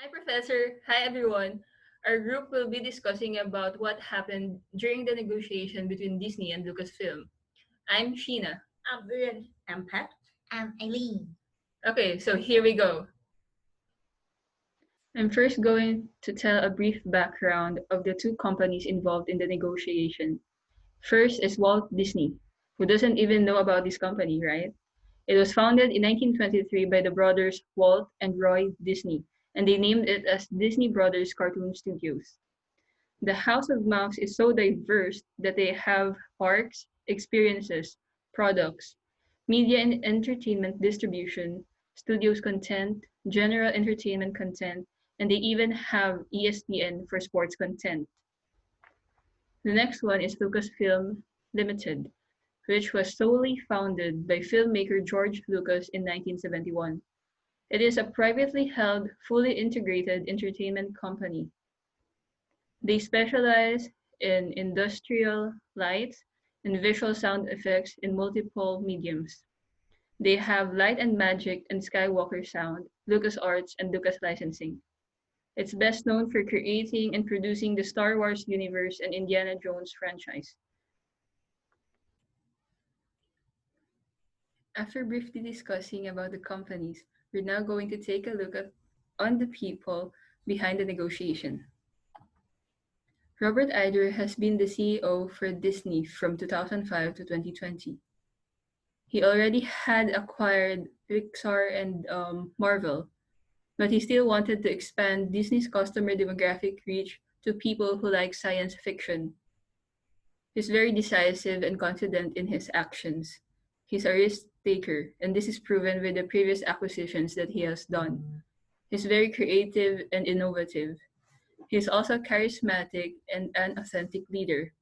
Hi, Professor. Hi, everyone. Our group will be discussing about what happened during the negotiation between Disney and Lucasfilm. I'm Sheena. I'm Ian. I'm Pat. I'm Eileen. Okay, so here we go. I'm first going to tell a brief background of the two companies involved in the negotiation. First is Walt Disney. Who doesn't even know about this company, right? It was founded in 1923 by the brothers Walt and Roy Disney, and they named it as Disney Brothers Cartoon Studios. The House of Mouse is so diverse that they have parks, experiences, products, media and entertainment distribution, studios content, general entertainment content, and they even have ESPN for sports content. The next one is Lucasfilm Ltd, which was solely founded by filmmaker George Lucas in 1971. It is a privately held, fully integrated entertainment company. They specialize in industrial lights and visual sound effects in multiple mediums. They have Light and Magic and Skywalker Sound, LucasArts, and Lucas Licensing. It's best known for creating and producing the Star Wars universe and Indiana Jones franchise. After briefly discussing about the companies, we're now going to take a look at on the people behind the negotiation. Robert Iger has been the CEO for Disney from 2005 to 2020. He already had acquired Pixar and Marvel, but he still wanted to expand Disney's customer demographic reach to people who like science fiction. He's very decisive and confident in his actions. He's a risk taker, and this is proven with the previous acquisitions that he has done. He's very creative and innovative. He's also charismatic and an authentic leader.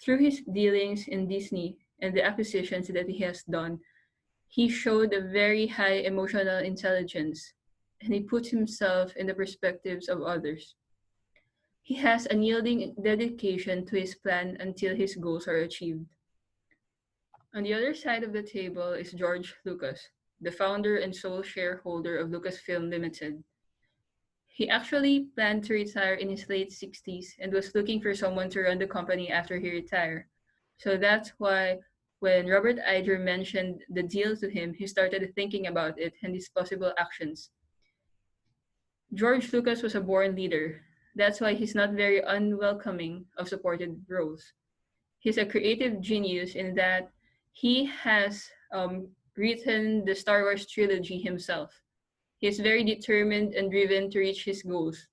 Through his dealings in Disney and the acquisitions that he has done, he showed a very high emotional intelligence, and he puts himself in the perspectives of others. He has unyielding dedication to his plan until his goals are achieved. On the other side of the table is George Lucas, the founder and sole shareholder of Lucasfilm Ltd. He actually planned to retire in his late 60s and was looking for someone to run the company after he retired. So that's why when Robert Iger mentioned the deal to him, he started thinking about it and his possible actions. George Lucas was a born leader. That's why he's not very unwelcoming of supported roles. He's a creative genius in that he has written the Star Wars trilogy himself. He's very determined and driven to reach his goals.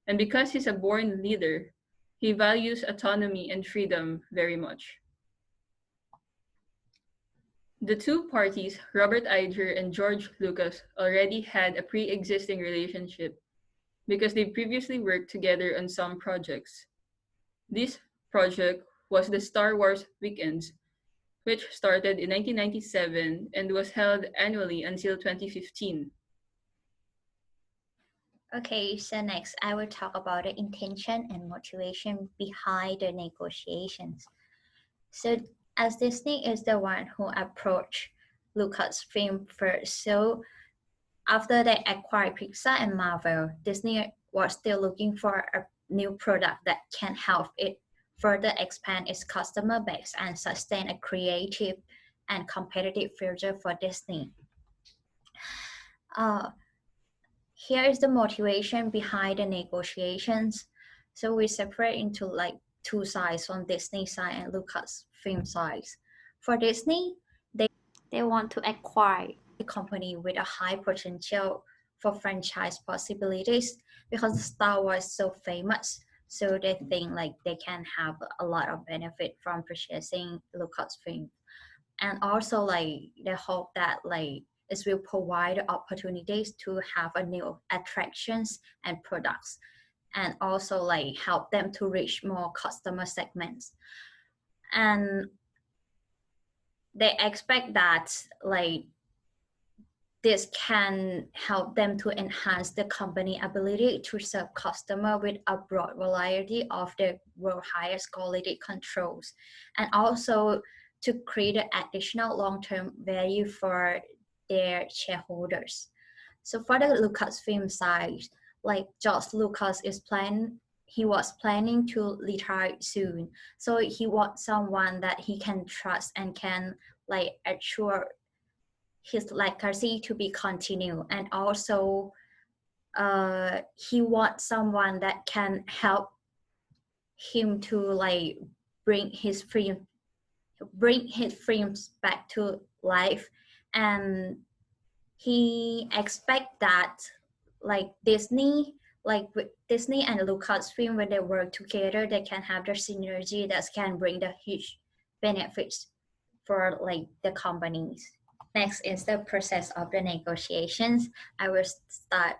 And because he's a born leader, he values autonomy and freedom very much. The two parties, Robert Iger and George Lucas, already had a pre existing relationship because they previously worked together on some projects. This project was the Star Wars Weekends, which started in 1997 and was held annually until 2015. Okay, so next I will talk about the intention and motivation behind the negotiations. So as Disney is the one who approached Lucasfilm first, so after they acquired Pixar and Marvel, Disney was still looking for a new product that can help it further expand its customer base and sustain a creative and competitive future for Disney. Uh, Here is the motivation behind the negotiations. So we separate into like two sides on Disney side and Lucasfilm sides. For Disney, they want to acquire a company with a high potential for franchise possibilities because Star Wars is so famous. So they think like they can have a lot of benefit from purchasing Lucasfilm. And also like they hope that like it will provide opportunities to have a new attractions and products and also like help them to reach more customer segments. And they expect that like this can help them to enhance the company ability to serve customer with a broad variety of the world highest quality controls, and also to create an additional long-term value for their shareholders. So for the Lucasfilm side, like George Lucas he was planning to retire soon. So he wants someone that he can trust and can like assure his legacy to be continued. And also he wants someone that can help him to like bring his film bring his films back to life. And he expect that like Disney and Lucasfilm, when they work together, they can have the synergy that can bring the huge benefits for like the companies. Next is the process of the negotiations. I will start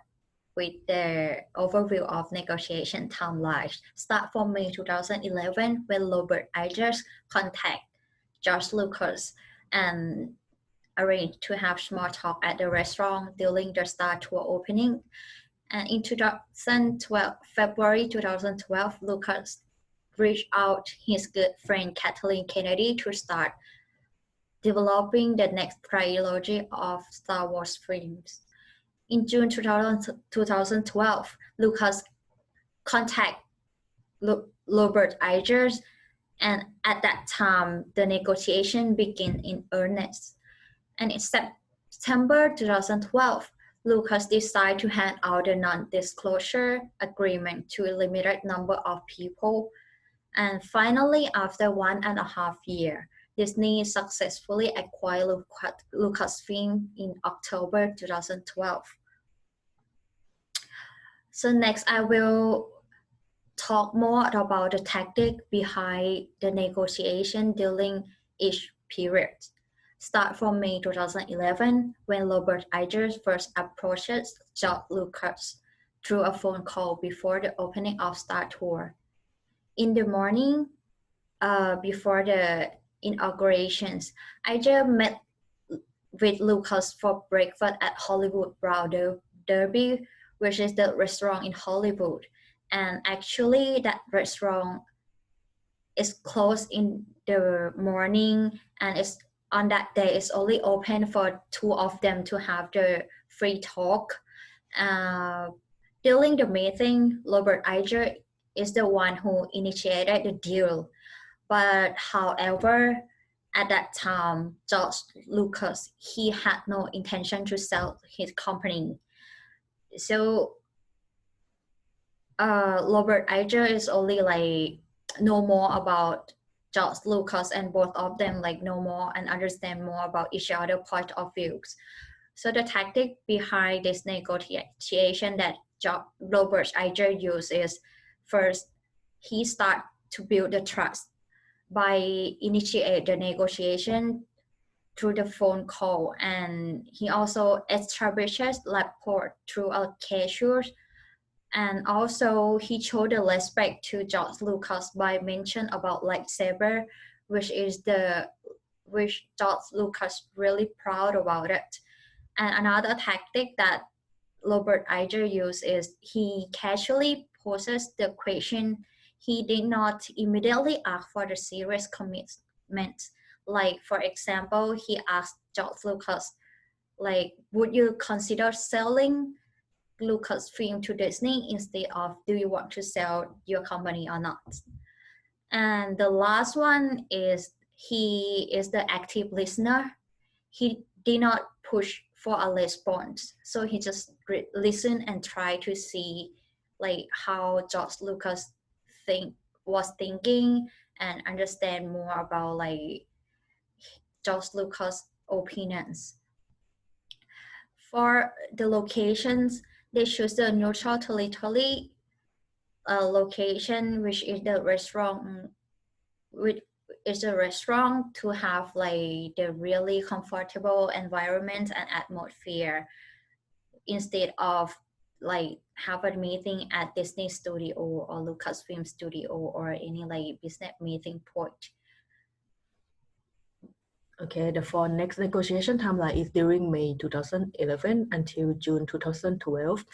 with the overview of negotiation timelines. Start from May 2011 when Robert Iger contact George Lucas and arranged to have small talk at the restaurant during the Star Tour opening. And in 2012, February 2012, Lucas reached out his good friend Kathleen Kennedy to start developing the next trilogy of Star Wars films. In June 2012, Lucas contacted Robert Iger, and at that time, the negotiation began in earnest. And in September 2012, Lucas decided to hand out a non-disclosure agreement to a limited number of people. And finally, after 1.5 years, Disney successfully acquired Lucasfilm in October 2012. So next, I will talk more about the tactic behind the negotiation during each period. Start from May 2011, when Robert Iger first approached George Lucas through a phone call before the opening of Star Tour. In the morning, before the inaugurations, Iger met with Lucas for breakfast at Hollywood Brown Derby, which is the restaurant in Hollywood. And actually, that restaurant is closed in the morning, and it's on that day it's only open for two of them to have the free talk. During the meeting, Robert Iger is the one who initiated the deal. But however, at that time, George Lucas, he had no intention to sell his company. So Robert Iger is only like know more about George Lucas, and both of them like know more and understand more about each other point of views. So the tactic behind this negotiation that Robert Iger used is, first, he start to build the trust by initiate the negotiation through the phone call, and he also establishes rapport through a casual. And also he showed the respect to George Lucas by mention about lightsaber, which George Lucas really proud about it. And another tactic that Robert Iger used is he casually poses the question. He did not immediately ask for the serious commitment. Like for example, he asked George Lucas, like, would you consider selling Lucasfilm to Disney instead of do you want to sell your company or not? And the last one is he is the active listener. He did not push for a response, so he just listened and tried to see like how George Lucas was thinking and understand more about like George Lucas' opinions. For the locations, they choose the neutral territory location, which is the restaurant, which is a restaurant to have like the really comfortable environment and atmosphere, instead of like have a meeting at Disney Studio or Lucasfilm Studio or any like business meeting point. Okay, the for next negotiation timeline is during May 2011 until June 2012.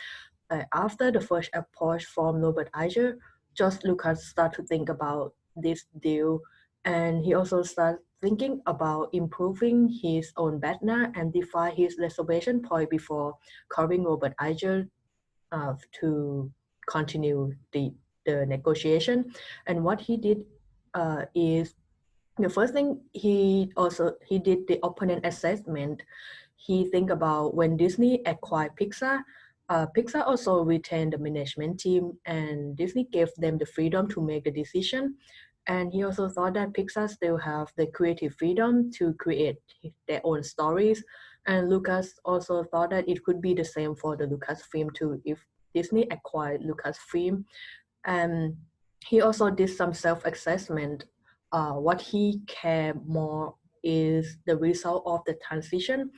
After the first approach from Robert Iger, George Lucas started to think about this deal, and he also started thinking about improving his own banner and define his reservation point before calling Robert Iger to continue the negotiation. And what he did is the first thing he did the opponent assessment. He think about when Disney acquired Pixar. Pixar also retained the management team, and Disney gave them the freedom to make the decision. And he also thought that Pixar still have the creative freedom to create their own stories. And Lucas also thought that it could be the same for the Lucasfilm too if Disney acquired Lucasfilm. And he also did some self-assessment. What he cared more is the result of the transition.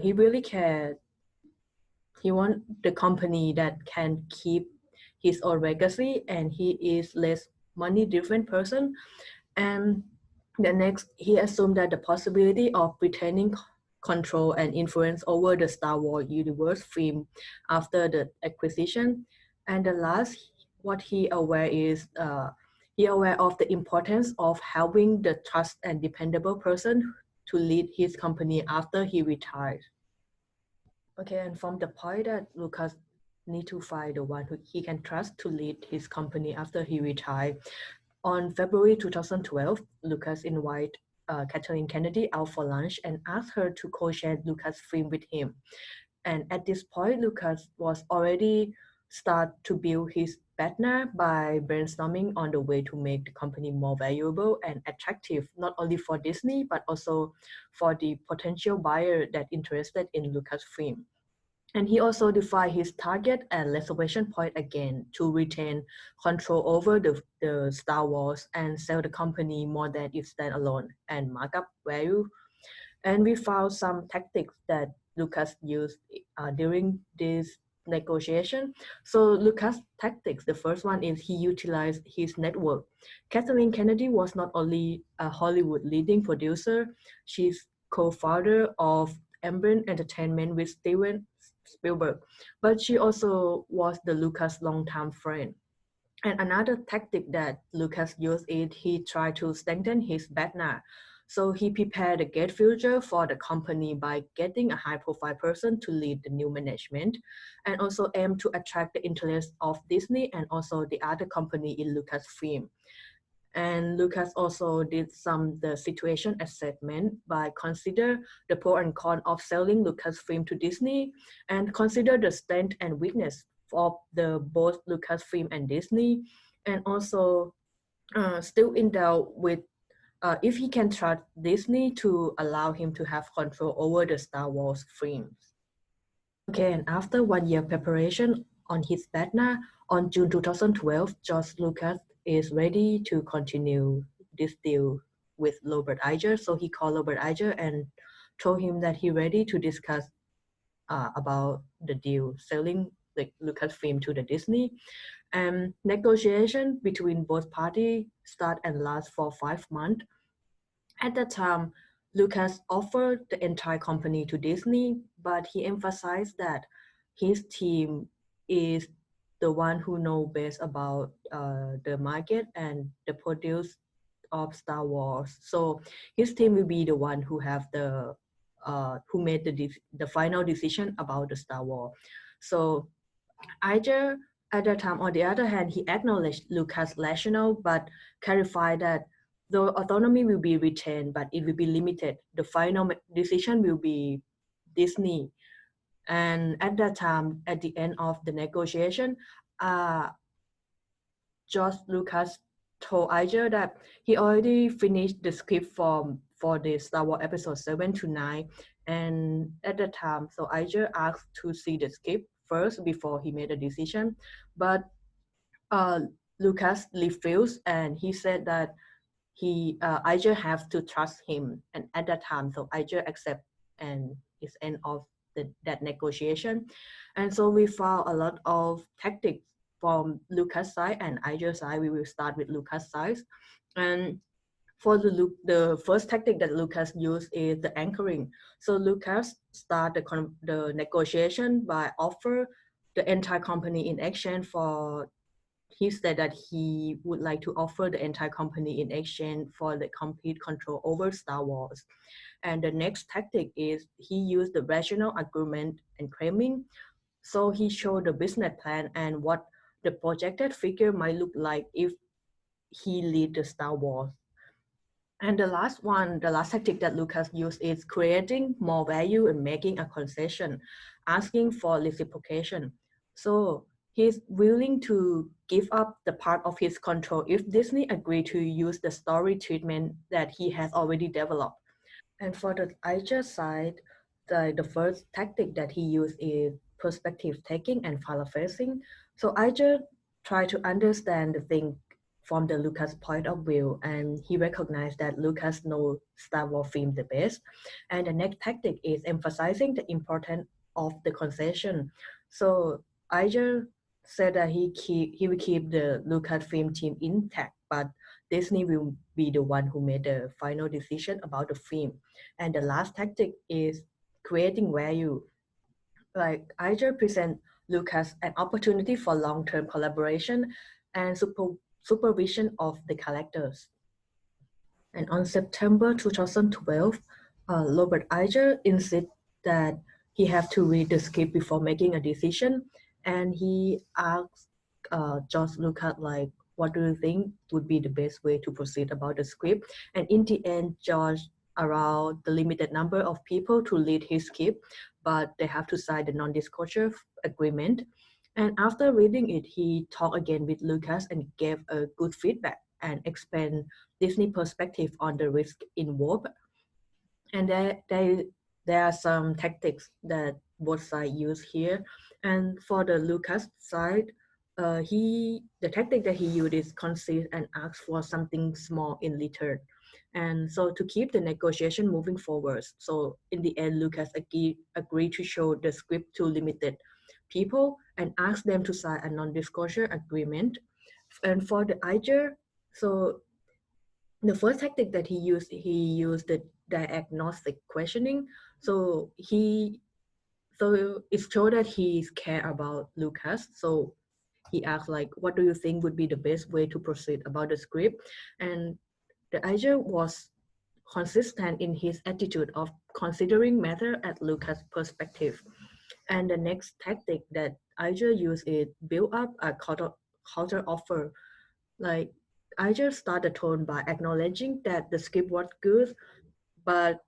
He really cared. He want the company that can keep his own legacy, and he is less money-driven person. And the next, he assumed that the possibility of retaining control and influence over the Star Wars universe film after the acquisition. And the last, what he aware is he aware of the importance of having the trust and dependable person to lead his company after he retires. Okay, and from the point that Lucas need to find the one who he can trust to lead his company after he retires. On February 2012, Lucas invited Kathleen Kennedy out for lunch and asked her to co-share Lucasfilm with him. And at this point, Lucas was already start to build his partner by brainstorming on the way to make the company more valuable and attractive, not only for Disney, but also for the potential buyer that interested in Lucasfilm. And he also defined his target and reservation point again to retain control over the Star Wars and sell the company more than it stand alone and mark up value. And we found some tactics that Lucas used during this negotiation. So Lucas tactics, the first one is he utilized his network. Kathleen Kennedy was not only a Hollywood leading producer, she's co-founder of Amblin Entertainment with Steven Spielberg, but she also was the Lucas longtime friend. And another tactic that Lucas used is he tried to strengthen his partner. So he prepared a great future for the company by getting a high-profile person to lead the new management, and also aim to attract the interest of Disney and also the other company in Lucasfilm. And Lucas also did some the situation assessment by consider the pro and con of selling Lucasfilm to Disney and consider the strength and weakness of the both Lucasfilm and Disney, and also still in doubt with if he can trust Disney to allow him to have control over the Star Wars films. Okay, and after 1 year preparation on his partner, on June 2012, George Lucas is ready to continue this deal with Robert Iger. So he called Robert Iger and told him that he ready to discuss about the deal selling the Lucasfilm to the Disney. And negotiation between both parties start and last for 5 months. At that time, Lucas offered the entire company to Disney, but he emphasized that his team is the one who know best about the market and the produce of Star Wars. So his team will be the one who have the who made the final decision about the Star Wars. So Iger at that time, on the other hand, he acknowledged Lucas' rationale but clarified that the autonomy will be retained, but it will be limited. The final decision will be Disney. And at that time, at the end of the negotiation, uh, George Lucas told Iger that he already finished the script for the Star Wars episode 7 to 9. And at that time, so Iger asked to see the script first before he made a decision. But uh, Lucas refused, and he said that Iger have to trust him. And at that time, so Iger accept, and it's end of that negotiation. And so we found a lot of tactics from Lucas side and Iger side. We will start with Lucas side. And for the first tactic that Lucas used is the anchoring. So Lucas start the negotiation by offer the entire company in exchange for. He said that he would like to offer the entire company in exchange for the complete control over Star Wars. And the next tactic is he used the rational argument and claiming So he showed the business plan and what the projected figure might look like if he lead the Star Wars. And the last one, the last tactic that Lucas used is creating more value and making a concession, asking for reciprocation. So he's willing to give up the part of his control if Disney agree to use the story treatment that he has already developed. And for the Iger side, the first tactic that he used is perspective taking and paraphrasing. So Iger tried to understand the thing from the Lucas point of view, and he recognized that Lucas knows Star Wars film the best. And the next tactic is emphasizing the importance of the concession. So Iger said that he will keep the Lucasfilm team intact, but Disney will be the one who made the final decision about the film. And the last tactic is creating value. Like Iger present Lucas an opportunity for long-term collaboration and supervision of the characters. And on September 2012, Robert Iger insisted that he have to read the script before making a decision, and he asked George Lucas like, "What do you think would be the best way to proceed about the script?" And in the end, George allowed the limited number of people to read his script, but they have to sign the non-disclosure agreement. And after reading it, he talked again with Lucas and gave a good feedback and explained Disney perspective on the risk involved. And there are some tactics that both sides use here. And for the Lucas side, the tactic that he used is concede and ask for something small in return. And so to keep the negotiation moving forward. So in the end, Lucas agreed to show the script to limited people and ask them to sign a non-disclosure agreement. And for the Iger, so the first tactic that he used the diagnostic questioning. So it showed that he care about Lucas. So he asked like, what do you think would be the best way to proceed about the script? And the agent was consistent in his attitude of considering matter at Lucas' perspective. And the next tactic that Iger used is build up a counter offer. Like I just start the tone by acknowledging that the script was good, but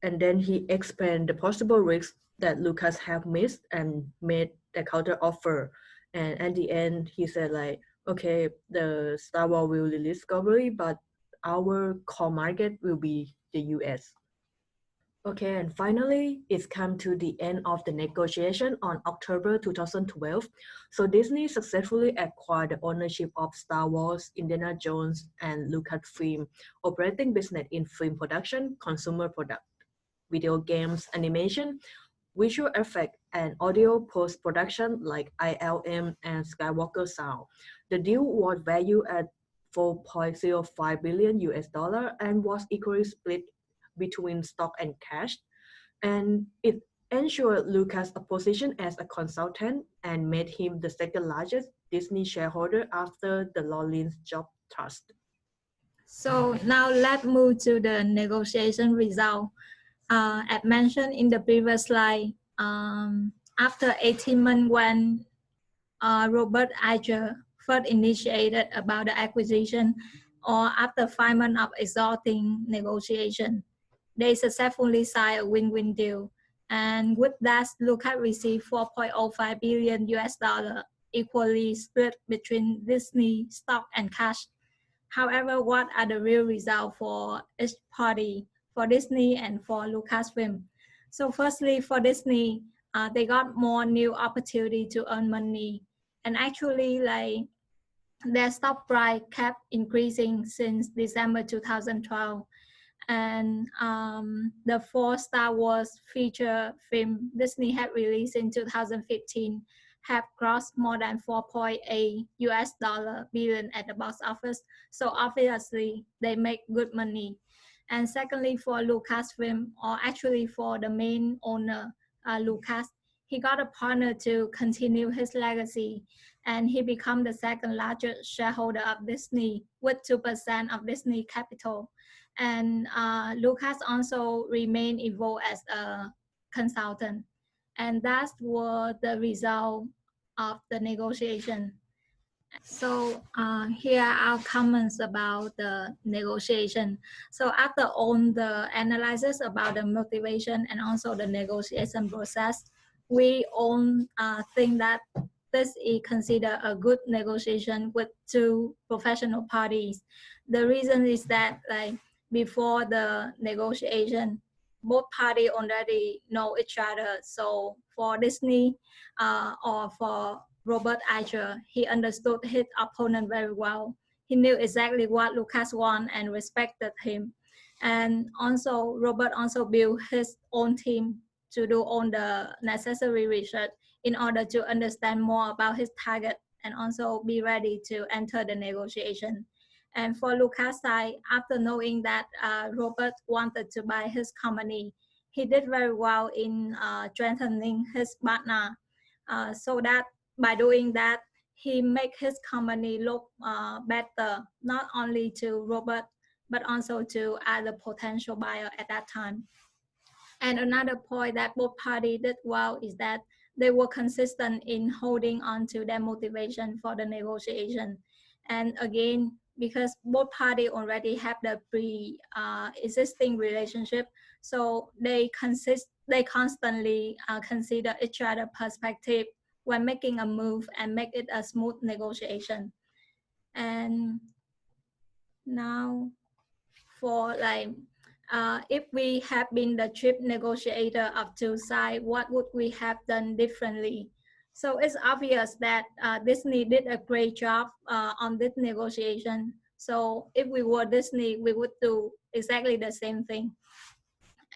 and then he explained the possible risks that Lucas have missed and made the counter offer. And at the end, he said like, okay, the Star Wars will release globally, but our core market will be the US. Okay, and finally, it's come to the end of the negotiation on October 2012. So Disney successfully acquired the ownership of Star Wars, Indiana Jones, and Lucasfilm, operating business in film production, consumer product, video games, animation, visual effect, and audio post-production like ILM and Skywalker Sound. The deal was valued at 4.05 billion US dollar and was equally split between stock and cash, and it ensured Lucas a position as a consultant and made him the second largest Disney shareholder after the Lawrence Job Trust. So now let's move to the negotiation result. As mentioned in the previous slide, after 18 months when Robert Iger first initiated about the acquisition, or after 5 months of exhausting negotiation, they successfully signed a win-win deal. And with that, Lucas received 4.05 billion US dollar, equally split between Disney stock and cash. However, what are the real results for each party, for Disney and for Lucasfilm? So firstly, for Disney, they got more new opportunity to earn money. And actually, like their stock price kept increasing since December 2012. And the four Star Wars feature film Disney had released in 2015 have grossed more than 4.8 US dollar billion at the box office. So obviously they make good money. And secondly, for Lucasfilm, or actually for the main owner, Lucas, he got a partner to continue his legacy, and he became the second largest shareholder of Disney with 2% of Disney capital. And Lucas also remained involved as a consultant. and that was the result of the negotiation. So here are our comments about the negotiation. So after all the analysis about the motivation and also the negotiation process, we all think that this is considered a good negotiation with two professional parties. The reason is that like before the negotiation, both parties already know each other. So for Disney or for Robert Iger, he understood his opponent very well. He knew exactly what Lucas wanted and respected him. And also, Robert also built his own team to do all the necessary research in order to understand more about his target and also be ready to enter the negotiation. And for Lucas' side, after knowing that Robert wanted to buy his company, he did very well in strengthening his partner so that by doing that, he make his company look better, not only to Robert, but also to other potential buyer at that time. And another point that both parties did well is that they were consistent in holding on to their motivation for the negotiation. And again, because both parties already have the pre-existing relationship, so they constantly consider each other perspective when making a move and make it a smooth negotiation. And now for like if we have been the chief negotiator of two sides, what would we have done differently? So it's obvious that Disney did a great job on this negotiation. So if we were Disney, we would do exactly the same thing.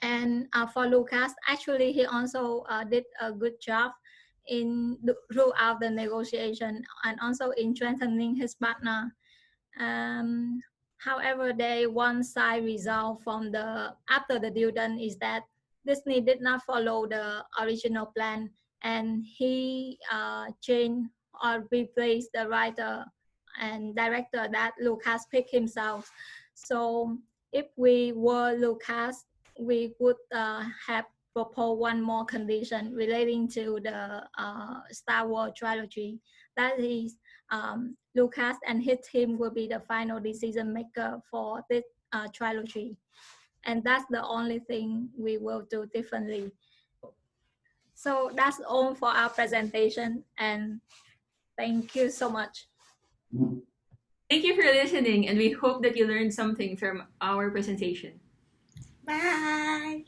And for Lucas, actually, he also did a good job throughout the negotiation and also in strengthening his partner. However, one side result from after the deal done is that Disney did not follow the original plan, and he changed or replaced the writer and director that Lucas picked himself. So if we were Lucas, we would have proposed one more condition relating to the Star Wars trilogy. That is, Lucas and his team will be the final decision maker for this trilogy. And that's the only thing we will do differently. So that's all for our presentation, and thank you so much. Thank you for listening, and we hope that you learned something from our presentation. Bye.